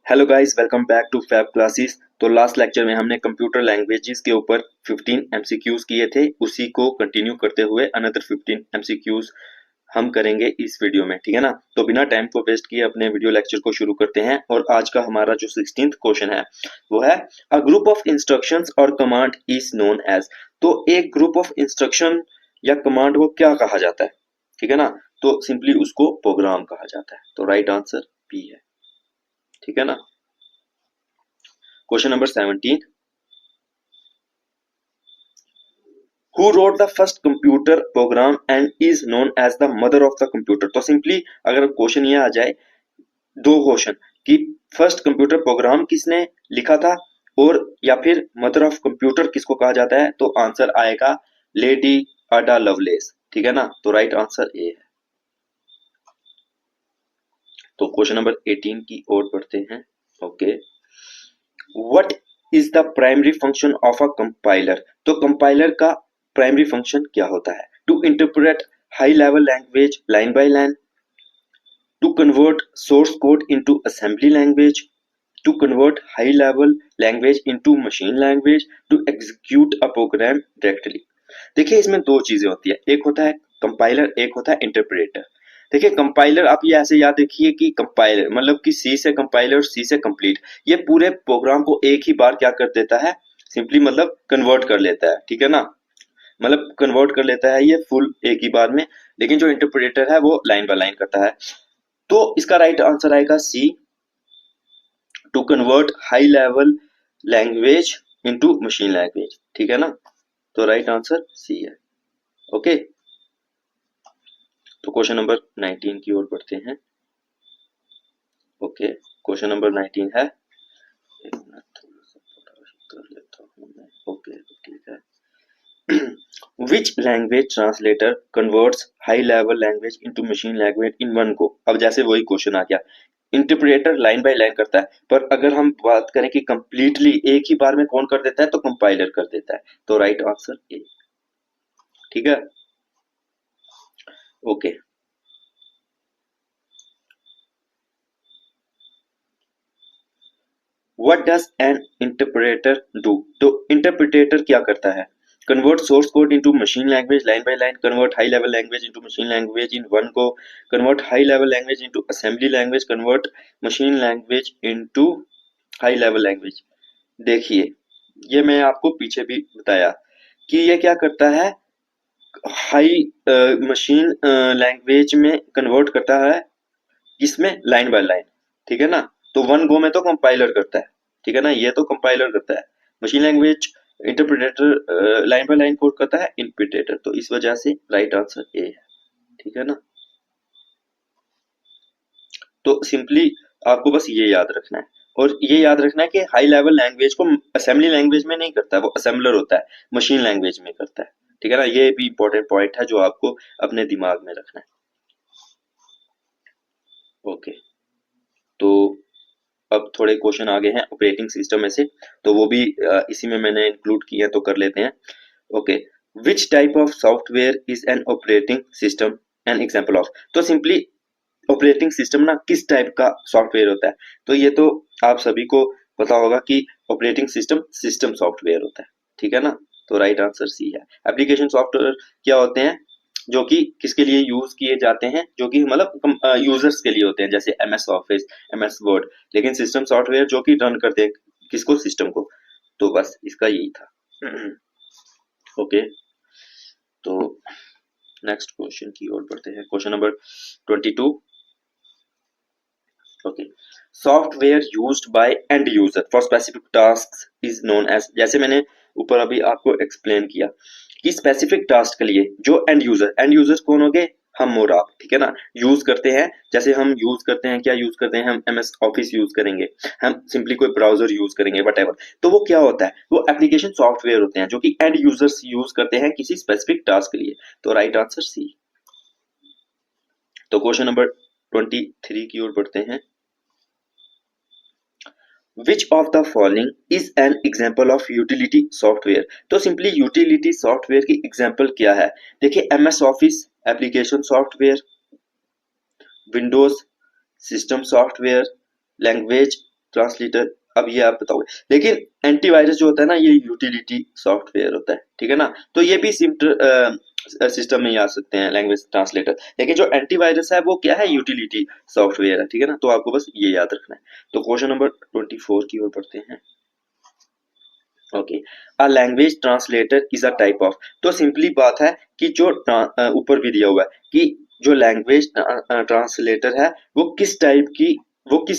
Hello guys, welcome back to Fab classes. तो last lecture में हमने कंप्यूटर लैंग्वेजेस के ऊपर 15 एमसीक्यूज किए थे। उसी को कंटिन्यू करते हुए अनदर 15 एमसीक्यूज हम करेंगे इस वीडियो में, ठीक है ना। तो बिना टाइम को वेस्ट किए अपने वीडियो लेक्चर को शुरू करते हैं। और आज का हमारा जो 16th क्वेश्चन है वो है अ ग्रुप ऑफ इंस्ट्रक्शंस और कमांड इज नोन एज। तो एक ग्रुप ऑफ इंस्ट्रक्शन या कमांड को क्या कहा जाता है, ठीक है ना। तो सिंपली उसको प्रोग्राम कहा जाता है। तो राइट आंसर बी है, ठीक है ना। Question number 17, who wrote the first computer program and is known as the mother of the computer. तो सिंपली अगर क्वेश्चन ये आ जाए, दो क्वेश्चन कि फर्स्ट कंप्यूटर प्रोग्राम किसने लिखा था और या फिर मदर ऑफ कंप्यूटर किसको कहा जाता है, तो आंसर आएगा लेडी अडा लवलेस, ठीक है ना। तो राइट आंसर ए है। तो क्वेश्चन नंबर 18 की ओर बढ़ते हैं। Okay, what is the primary function of a compiler. तो कंपाइलर का प्राइमरी फंक्शन क्या होता है? To interpret high level language line by line, to convert source code into assembly language, to convert high level language into machine language, to execute a program directly. देखिए इसमें दो चीजें होती है, एक होता है कंपाइलर, एक होता है इंटरप्रेटर। देखिए कंपाइलर आप ये ऐसे याद रखिए कि कंपाइलर मतलब कि सी से कंपाइलर, सी से कंप्लीट, ये पूरे प्रोग्राम को एक ही बार क्या कर देता है, सिंपली मतलब कन्वर्ट कर लेता है, ठीक है ना। मतलब कन्वर्ट कर लेता है ये फुल एक ही बार में। लेकिन जो इंटरप्रेटर है वो लाइन बाय लाइन करता है। तो इसका राइट आंसर आएगा C, to convert high level language into machine language, ठीक है ना। तो राइट आंसर सी है। ओके, तो क्वेश्चन नंबर 19 की ओर बढ़ते हैं। ओके, क्वेश्चन नंबर 19 है, एक मिनट थोड़ा सा कर लेता हूँ मैं। ओके, ठीक है। Which language translator converts high level language into machine language in one go। अब जैसे वही क्वेश्चन आ गया, इंटरप्रेटर लाइन बाय लाइन करता है, पर अगर हम बात करें कि कंप्लीटली एक ही बार में कौन कर देता है, तो कंपाइलर कर देता है। तो राइट आंसर ए, ठीक है। Okay, what does N interpreter do. तो इंटरप्रेटर क्या करता है? Convert source code into machine language line by line, convert high level language into machine language in one go, convert high level language into assembly language, convert machine language into high level language. देखिए ये मैं आपको पीछे भी बताया कि ये क्या करता है, हाई मशीन लैंग्वेज में कन्वर्ट करता है, इसमें लाइन बाय लाइन, ठीक है ना। तो वन गो में तो कंपाइलर करता है, ठीक है ना, ये तो कंपाइलर करता है। Machine language interpreter line by line code करता है इंटरप्रेटर। तो इस वजह से राइट आंसर ए है, ठीक है ना। तो सिंपली आपको बस ये याद रखना है। और ये याद रखना है कि हाई लेवल लैंग्वेज को असेंबली लैंग्वेज में नहीं करता है, वो असेंबलर होता है, मशीन लैंग्वेज में करता है, ठीक है ना। ये भी इंपॉर्टेंट पॉइंट है जो आपको अपने दिमाग में रखना है। ओके, तो अब थोड़े क्वेश्चन आगे हैं ऑपरेटिंग सिस्टम में से, तो वो भी इसी में मैंने इंक्लूड किया, तो कर लेते हैं। Okay, which type of software is an operating system an example of. तो सिंपली ऑपरेटिंग सिस्टम ना किस टाइप का सॉफ्टवेयर होता है, तो ये तो आप सभी को पता होगा कि ऑपरेटिंग सिस्टम सिस्टम सॉफ्टवेयर होता है, ठीक है ना। तो राइट आंसर सी है। एप्लीकेशन सॉफ्टवेयर क्या होते हैं, जो कि किसके लिए यूज किए जाते हैं, जो कि मतलब यूजर्स के लिए होते हैं, जैसे M S office, M S Word. लेकिन सिस्टम सॉफ्टवेयर जो कि रन करते हैं किसको, सिस्टम को। तो बस इसका यही था। ओके, तो नेक्स्ट क्वेश्चन की ओर बढ़ते हैं। Question number 22। Okay, software used by end user for specific task is known as. जैसे मैंने ऊपर अभी आपको एक्सप्लेन किया कि स्पेसिफिक टास्क के लिए जो एंड यूजर कौन हो गए, हम और आप, ठीक है ना। यूज करते हैं, जैसे हम यूज करते हैं, क्या यूज करते हैं, हम एम एस ऑफिस यूज करेंगे, हम सिंपली कोई ब्राउजर यूज करेंगे, वट एवर। तो वो क्या होता है, वो एप्लीकेशन सॉफ्टवेयर होते हैं जो कि एंड यूजर्स यूज करते हैं किसी स्पेसिफिक टास्क के लिए। तो राइट आंसर सी। तो क्वेश्चन नंबर 23 की ओर बढ़ते हैं। Which of the following is an example of utility software। तो सिंपली यूटिलिटी सॉफ्टवेयर की एग्जांपल क्या है? देखिए M S office application software, Windows system software, language translator, अब ये आप बताओगे। लेकिन एंटीवायरस जो होता है ना, ये यूटिलिटी सॉफ्टवेयर होता है, ठीक है ना। तो ये भी सिस्टम में ही आ सकते हैं लैंग्वेज ट्रांसलेटर, लेकिन जो एंटीवायरस है वो क्या है, यूटिलिटी सॉफ्टवेयर है, ठीक है ना। तो आपको बस ये याद रखना है। तो क्वेश्चन नंबर 24 की ओर पढ़ते हैं। Okay, a language translator is a type of, तो सिंपली बात है कि जो ऊपर भी दिया हुआ है कि जो लैंग्वेज ट्रांसलेटर है वो किस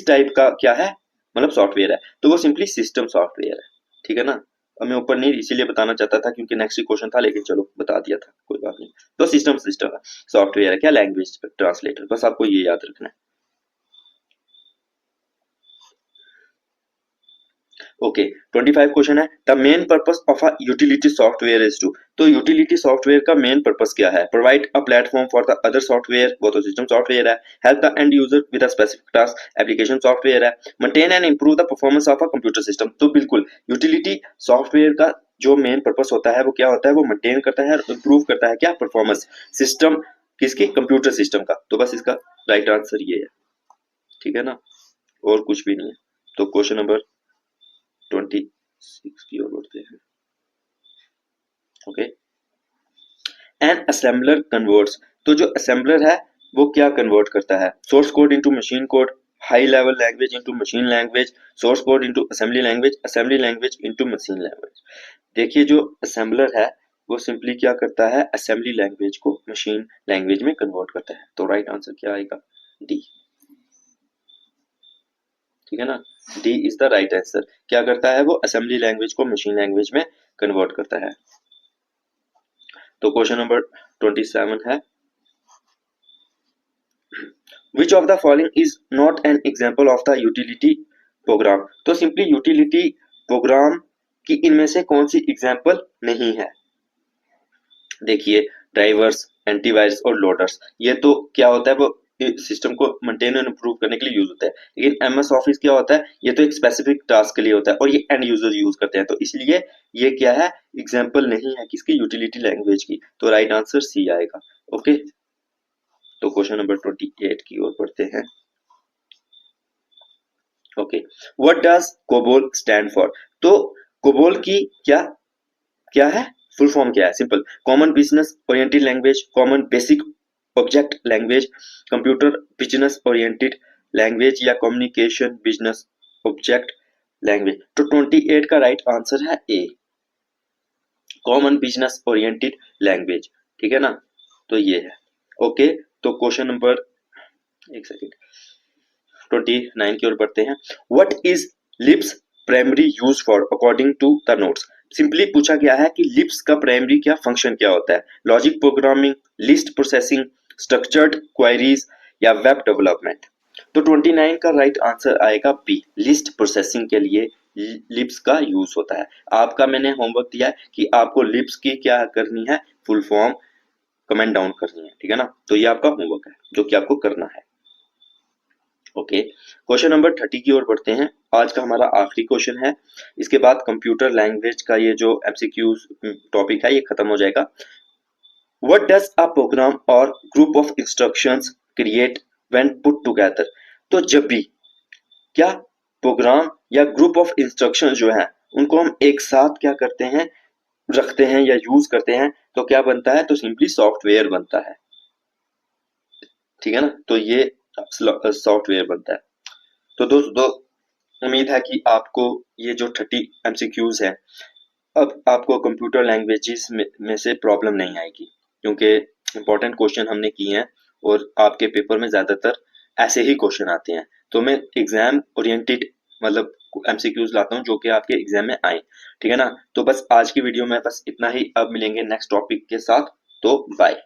टाइप का क्या है, मतलब सॉफ्टवेयर है। तो वो सिंपली सिस्टम सॉफ्टवेयर है, ठीक है ना। अब मैं ऊपर नहीं इसीलिए बताना चाहता था क्योंकि नेक्स्ट क्वेश्चन था, लेकिन चलो बता दिया था, कोई बात नहीं। तो सिस्टम है, सॉफ्टवेयर है क्या, लैंग्वेज ट्रांसलेटर, बस आपको ये याद रखना है। ओके, 25 क्वेश्चन है, the main purpose of a utility software is to, तो यूटिलिटी सॉफ्टवेयर का मेन पर्पस क्या है, provide a platform for the other software, वो तो सिस्टम सॉफ्टवेयर है, help the end user with a specific task, application software है, maintain and improve the performance of a computer system. तो बिल्कुल utility software का जो मेन पर्पस होता है वो क्या होता है, वो मेंटेन करता है और इंप्रूव करता है क्या, परफॉर्मेंस सिस्टम, किसकी, कंप्यूटर सिस्टम का। तो बस इसका राइट आंसर ये है, ठीक है ना, और कुछ भी नहीं है। तो क्वेश्चन नंबर 26 की ओर बढ़ते हैं। ओके, एन असेंबलर कन्वर्ट्स, तो जो असेंबलर है वो क्या कन्वर्ट करता है, source code into machine code, high level language into machine language, source code into assembly language into machine language. देखिए जो असेंबलर है वो सिंपली क्या करता है, असेंबली लैंग्वेज को मशीन लैंग्वेज में कन्वर्ट करता है। तो राइट आंसर क्या आएगा, डी, ठीक है ना। D is the right answer. क्या करता है वो, असेंबली लैंग्वेज को मशीन लैंग्वेज में कन्वर्ट करता है। तो क्वेश्चन नंबर 27 है, which of the following is not an example of the utility programme, तो सिंपली यूटिलिटी प्रोग्राम की इनमें से कौन सी एग्जाम्पल नहीं है। देखिए, ड्राइवर्स, एंटीवायरस और लोडर्स, ये तो क्या होता है, वो सिस्टम को मेंटेन और इम्प्रूव करने के लिए यूज होता है। लेकिन एमएस ऑफिस क्या होता है, ये तो एक स्पेसिफिक टास्क के लिए होता है और ये एंड यूजर यूज करते हैं। तो इसलिए ये क्या है, एग्जाम्पल नहीं है किसकी, यूटिलिटी लैंग्वेज की। तो राइट आंसर सी आएगा। ओके, तो क्वेश्चन नंबर 28 की ओर बढ़ते हैं। Okay, what does COBOL stand for, तो कोबोल की क्या क्या है, फुल फॉर्म क्या है, simple, common business oriented language, common basic object language, computer business oriented language या कम्युनिकेशन बिजनेस ऑब्जेक्ट लैंग्वेज। तो 28 का राइट आंसर है ए, कॉमन बिजनेस ओरिएंटेड लैंग्वेज, ठीक है ना। तो ये है। ओके, तो क्वेश्चन नंबर, एक सेकेंड, 29 की ओर बढ़ते हैं। व्हाट इज लिप्स primary use for according to the notes, simply पूछा गया है कि लिप्स का प्राइमरी क्या फंक्शन क्या होता है, logic programming, list processing, structured queries या वेब डेवलपमेंट। तो 29 का राइट आंसर आएगा बी, लिस्ट प्रोसेसिंग के लिए लिप्स का यूज होता है। आपका मैंने होमवर्क दिया है कि आपको लिप्स की क्या करनी है, फुल फॉर्म कमेंट डाउन करनी है, ठीक है ना। तो ये आपका होमवर्क है जो कि आपको करना है। ओके, क्वेश्चन नंबर 30 की ओर बढ़ते हैं। आज का हमारा आखिरी क्वेश्चन है, इसके बाद कंप्यूटर लैंग्वेज का ये जो एमसीक्यूज टॉपिक है ये खत्म हो जाएगा। व्हाट डज अ प्रोग्राम और group of instructions create when put together, तो जब भी क्या प्रोग्राम या ग्रुप ऑफ इंस्ट्रक्शन जो है उनको हम एक साथ क्या करते हैं, रखते हैं या यूज करते हैं, तो क्या बनता है, तो सिंपली सॉफ्टवेयर बनता है, ठीक है ना। तो ये सॉफ्टवेयर बनता है। तो दोस्तों, उम्मीद है कि आपको ये जो 30 एमसीक्यूज है, अब आपको कंप्यूटर लैंग्वेजेस में से प्रॉब्लम नहीं आएगी, क्योंकि इंपॉर्टेंट क्वेश्चन हमने किए हैं और आपके पेपर में ज्यादातर ऐसे ही क्वेश्चन आते हैं। तो मैं एग्जाम ओरिएंटेड मतलब एमसीक्यूज लाता हूँ जो कि आपके एग्जाम में आए, ठीक है ना। तो बस आज की वीडियो में बस इतना ही, अब मिलेंगे नेक्स्ट टॉपिक के साथ, तो बाय।